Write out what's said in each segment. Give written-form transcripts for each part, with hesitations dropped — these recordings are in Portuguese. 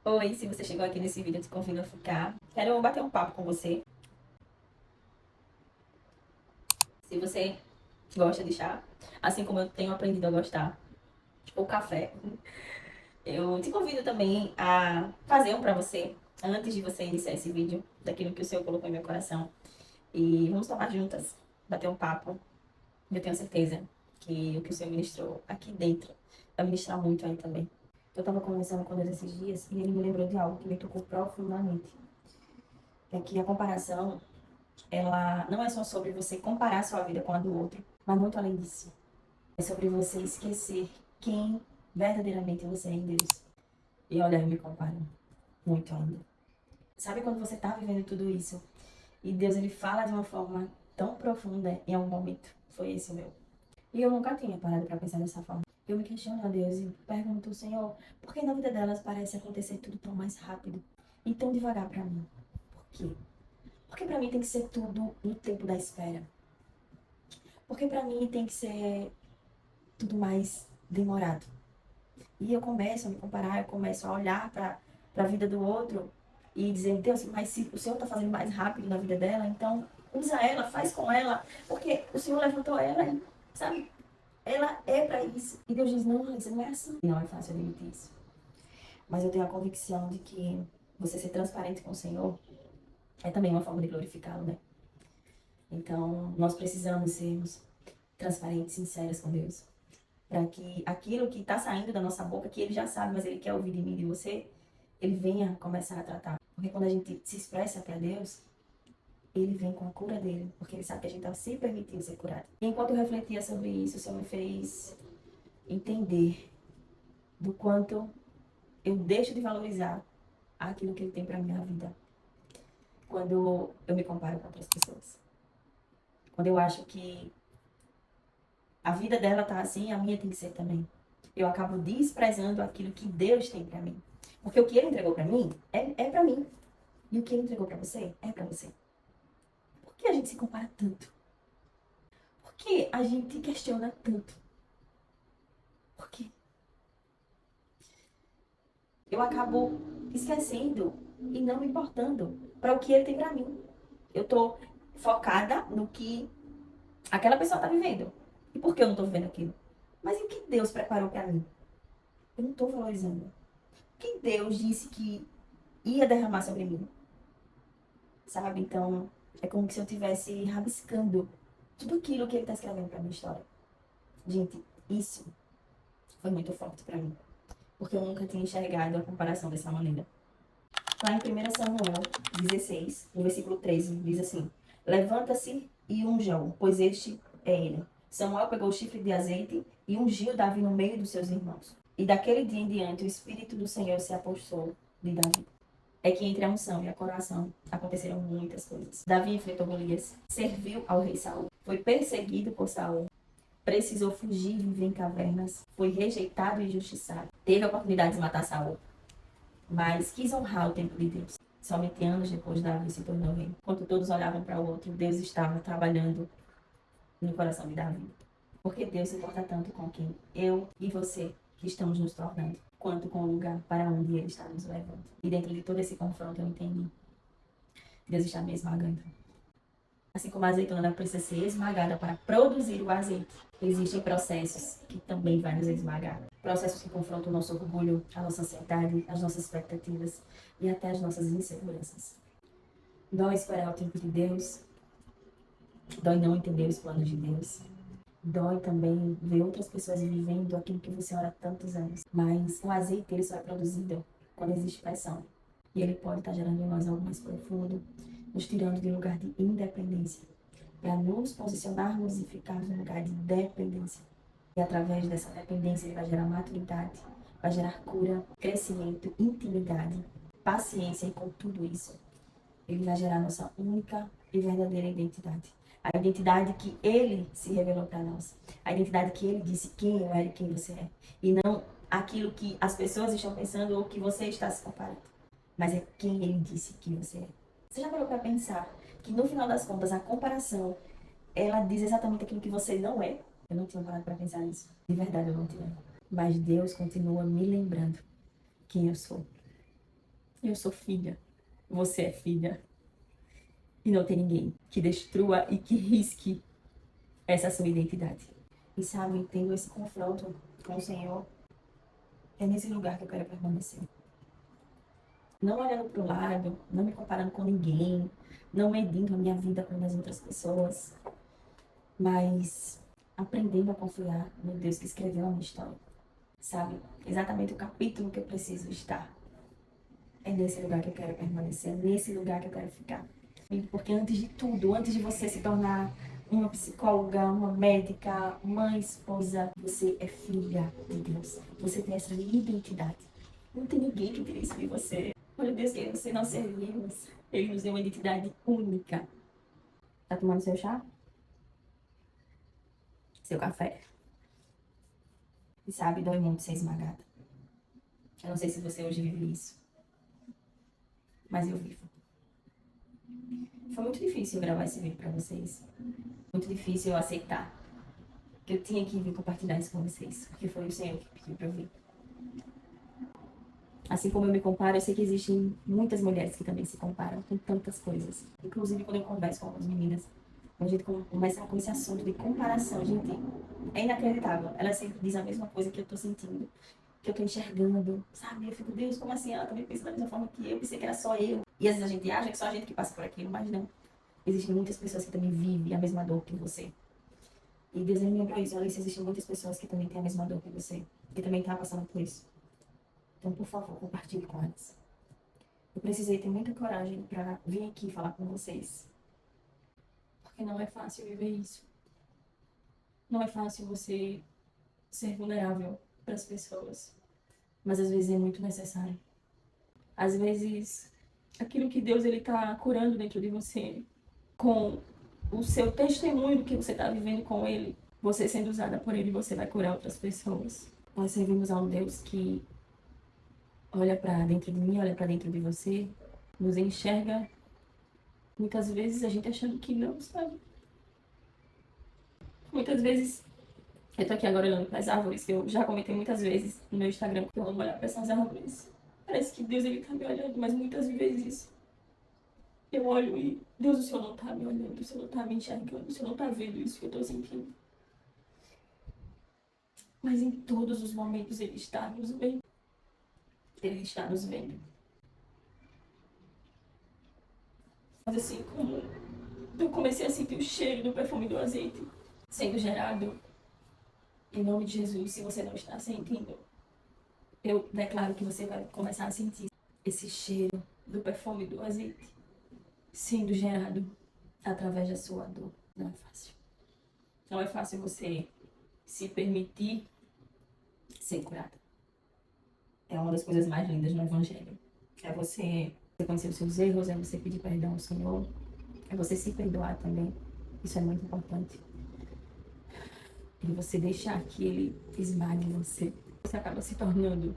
Oi, se você chegou aqui nesse vídeo, eu te convido a ficar. Quero bater um papo com você. Se você gosta de chá, assim como eu tenho aprendido a gostar, ou café, eu te convido também a fazer um pra você, antes de você iniciar esse vídeo, daquilo que o Senhor colocou em meu coração. E vamos tomar juntas, bater um papo. Eu tenho certeza que o que o Senhor ministrou aqui dentro vai ministrar muito aí também. Eu tava conversando com Deus esses dias e ele me lembrou de algo que me tocou profundamente. É que a comparação, ela não é só sobre você comparar sua vida com a do outro, mas muito além disso. É sobre você esquecer quem verdadeiramente você é em Deus. E olha, eu me comparo muito ainda. Sabe quando você tá vivendo tudo isso e Deus ele fala de uma forma tão profunda em algum momento? Foi esse o meu. E eu nunca tinha parado para pensar dessa forma. Eu me questiono a Deus e pergunto, Senhor, por que na vida delas parece acontecer tudo tão mais rápido e tão devagar para mim? Por quê? Porque para mim tem que ser tudo no tempo da espera. Porque para mim tem que ser tudo mais demorado. E eu começo a me comparar, eu começo a olhar para a vida do outro e dizer, Deus, mas se o Senhor está fazendo mais rápido na vida dela, então usa ela, faz com ela, porque o Senhor levantou ela, sabe? Ela é para isso. E Deus diz, não, isso não é assim. E não é fácil admitir isso. Mas eu tenho a convicção de que você ser transparente com o Senhor é também uma forma de glorificá-lo, né? Então, nós precisamos sermos transparentes, sinceras com Deus. Para que aquilo que está saindo da nossa boca, que Ele já sabe, mas Ele quer ouvir de mim e de você, Ele venha começar a tratar. Porque quando a gente se expressa para Deus, Ele vem com a cura dele, porque Ele sabe que a gente está se permitindo ser curado. E enquanto eu refletia sobre isso, o Senhor me fez entender do quanto eu deixo de valorizar aquilo que Ele tem para minha vida quando eu me comparo com outras pessoas. Quando eu acho que a vida dela tá assim, a minha tem que ser também. Eu acabo desprezando aquilo que Deus tem para mim. Porque o que Ele entregou para mim é para mim. E o que Ele entregou para você é para você. Por que a gente se compara tanto? Por que a gente questiona tanto? Por quê? Eu acabo esquecendo e não me importando para o que Ele tem para mim. Eu tô focada no que aquela pessoa tá vivendo. E por que eu não tô vivendo aquilo? Mas e o que Deus preparou para mim? Eu não tô valorizando. O que Deus disse que ia derramar sobre mim? Sabe? Então, é como se eu estivesse rabiscando tudo aquilo que ele está escrevendo para minha história. Gente, isso foi muito forte para mim, porque eu nunca tinha enxergado a comparação dessa maneira. Lá em 1 Samuel 16, no versículo 13, diz assim: Levanta-se e unja-o, pois este é ele. Samuel pegou o chifre de azeite e ungiu Davi no meio dos seus irmãos. E daquele dia em diante, o Espírito do Senhor se apossou de Davi. É que entre a unção e a coroação aconteceram muitas coisas. Davi enfrentou Golias, serviu ao rei Saul, foi perseguido por Saul, precisou fugir e viver em cavernas, foi rejeitado e injustiçado. Teve a oportunidade de matar Saul, mas quis honrar o tempo de Deus. Somente anos depois, Davi se tornou rei. Enquanto todos olhavam para o outro, Deus estava trabalhando no coração de Davi. Porque Deus se importa tanto com quem eu e você que estamos nos tornando, quanto com o lugar para onde Ele está nos levando. E dentro de todo esse confronto, eu entendi. Deus está me esmagando. Assim como a azeitona precisa ser esmagada para produzir o azeite, existem processos que também vão nos esmagar. Processos que confrontam o nosso orgulho, a nossa ansiedade, as nossas expectativas e até as nossas inseguranças. Dói esperar o tempo de Deus, dói não entender os planos de Deus. Dói também ver outras pessoas vivendo aquilo que você ora há tantos anos. Mas o azeite, ele só é produzido quando existe pressão. E ele pode estar gerando em nós algo mais profundo, nos tirando de um lugar de independência, para nos posicionarmos e ficarmos no lugar de dependência. E através dessa dependência, ele vai gerar maturidade, vai gerar cura, crescimento, intimidade, paciência, e com tudo isso, ele vai gerar nossa única e verdadeira identidade. A identidade que ele se revelou para nós. A identidade que ele disse quem eu era e quem você é. E não aquilo que as pessoas estão pensando ou que você está se comparando. Mas é quem ele disse que você é. Você já parou para pensar que no final das contas a comparação, ela diz exatamente aquilo que você não é? Eu não tinha parado para pensar nisso. De verdade eu não tinha. Mas Deus continua me lembrando quem eu sou. Eu sou filha. Você é filha. E não tem ninguém que destrua e que risque essa sua identidade. E sabe, tendo esse confronto com o Senhor, é nesse lugar que eu quero permanecer. Não olhando para o lado, não me comparando com ninguém, não medindo a minha vida com as outras pessoas, mas aprendendo a confiar no Deus que escreveu a minha história. Sabe? Exatamente o capítulo que eu preciso estar. É nesse lugar que eu quero permanecer, é nesse lugar que eu quero ficar. Porque antes de tudo, antes de você se tornar uma psicóloga, uma médica, uma esposa, você é filha de Deus. Você tem essa identidade. Não tem ninguém que tire isso de você. Olha, Deus, que você não servimos. Ele nos deu uma identidade única. Tá tomando seu chá? Seu café? E sabe, dói muito ser esmagada. Eu não sei se você hoje vive isso, mas eu vivo. Foi muito difícil gravar esse vídeo pra vocês. Muito difícil eu aceitar que eu tinha que vir compartilhar isso com vocês, porque foi o Senhor que pediu pra eu vir. Assim como eu me comparo, eu sei que existem muitas mulheres que também se comparam com tantas coisas. Inclusive, quando eu converso com algumas meninas, a gente começa com esse assunto de comparação, gente, é inacreditável. Ela sempre diz a mesma coisa que eu tô sentindo, que eu tô enxergando, sabe? Eu fico, Deus, como assim? Ela também pensa da mesma forma que eu, pensei que era só eu. E às vezes a gente acha que só a gente que passa por aquilo, mas não. Existem muitas pessoas que também vivem a mesma dor que você. E Deus me lembrou isso, olha, existem muitas pessoas que também têm a mesma dor que você, que também estão passando por isso. Então, por favor, compartilhe com elas. Eu precisei ter muita coragem para vir aqui falar com vocês. Porque não é fácil viver isso. Não é fácil você ser vulnerável para as pessoas. Mas às vezes é muito necessário. Às vezes, aquilo que Deus ele tá curando dentro de você, com o seu testemunho do que você está vivendo com Ele, você sendo usada por Ele, você vai curar outras pessoas. Nós servimos a um Deus que olha para dentro de mim, olha para dentro de você, nos enxerga, muitas vezes a gente achando que não, sabe? Muitas vezes, eu tô aqui agora olhando para as árvores, que eu já comentei muitas vezes no meu Instagram, que eu amo olhar para essas árvores. Parece que Deus ele tá me olhando, mas muitas vezes eu olho e Deus, o Senhor não tá me olhando, o Senhor não tá me enxergando, o Senhor não tá vendo isso que eu tô sentindo. Mas em todos os momentos Ele está nos vendo. Ele está nos vendo. Mas assim como eu comecei a sentir o cheiro do perfume do azeite sendo gerado, em nome de Jesus, se você não está sentindo, eu declaro que você vai começar a sentir esse cheiro do perfume do azeite sendo gerado através da sua dor. Não é fácil. Não é fácil você se permitir ser curada. É uma das coisas mais lindas no Evangelho. É você reconhecer os seus erros, é você pedir perdão ao Senhor, é você se perdoar também. Isso é muito importante. E você deixar que Ele esmague você. Você acaba se tornando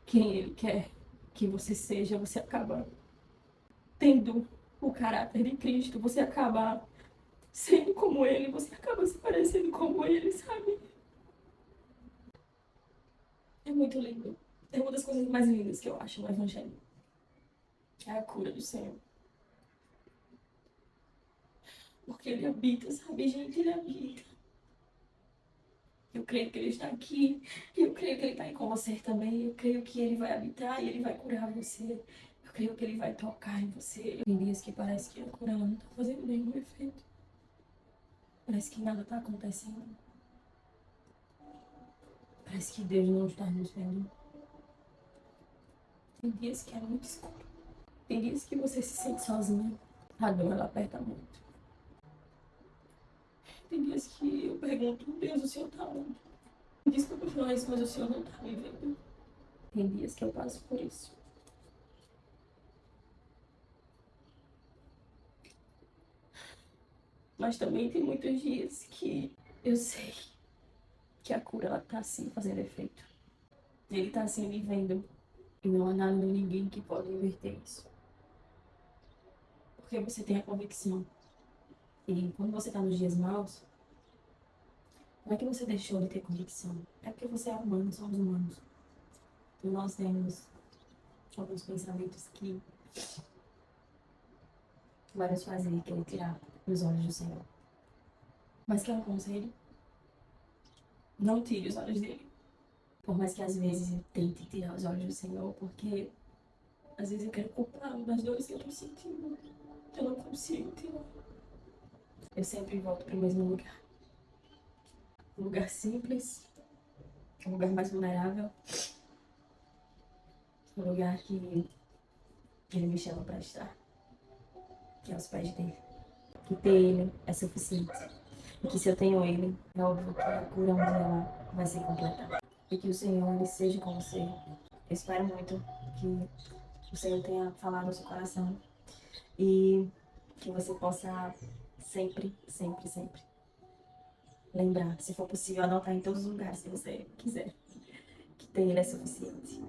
quem Ele quer que você seja. Você acaba tendo o caráter de Cristo. Você acaba sendo como Ele. Você acaba se parecendo como Ele, sabe? É muito lindo. É uma das coisas mais lindas que eu acho no Evangelho. É a cura do Senhor. Porque Ele habita, sabe, gente? Ele habita. Eu creio que Ele está aqui. Eu creio que Ele está aí com você também. Eu creio que Ele vai habitar e Ele vai curar você. Eu creio que Ele vai tocar em você. Tem dias que parece que a cura ela não está fazendo nenhum efeito. Parece que nada está acontecendo. Parece que Deus não está nos vendo. Tem dias que é muito escuro. Tem dias que você se sente sozinha. A dor ela aperta muito. Tem dias que eu pergunto, Deus, o Senhor está onde? Desculpa falar isso, mas o Senhor não está me vendo. Tem dias que eu passo por isso. Mas também tem muitos dias que eu sei que a cura ela tá assim fazendo efeito. Ele tá assim me vendo. E não há nada nem ninguém que pode inverter isso. Porque você tem a convicção. E quando você tá nos dias maus, não é que você deixou de ter convicção. É porque você é humano, somos humanos. Então nós temos alguns pensamentos que vai nos fazer querer tirar os olhos do Senhor. Mas que é um conselho, não tire os olhos dele. Por mais que às vezes eu tente tirar os olhos do Senhor, porque às vezes eu quero culpá-lo das dores que eu tô sentindo. Eu não consigo tirar. Eu sempre volto para o mesmo lugar. Um lugar simples, um lugar mais vulnerável, um lugar que ele me chama para estar, que é aos pés dele. Que ter ele é suficiente. E que se eu tenho ele, é óbvio que a cura um dia ela vai se completar. E que o Senhor ele seja com você. Eu espero muito que o Senhor tenha falado no seu coração e que você possa sempre, sempre, sempre lembrar, se for possível, anotar em todos os lugares que você quiser, que ter ele é suficiente.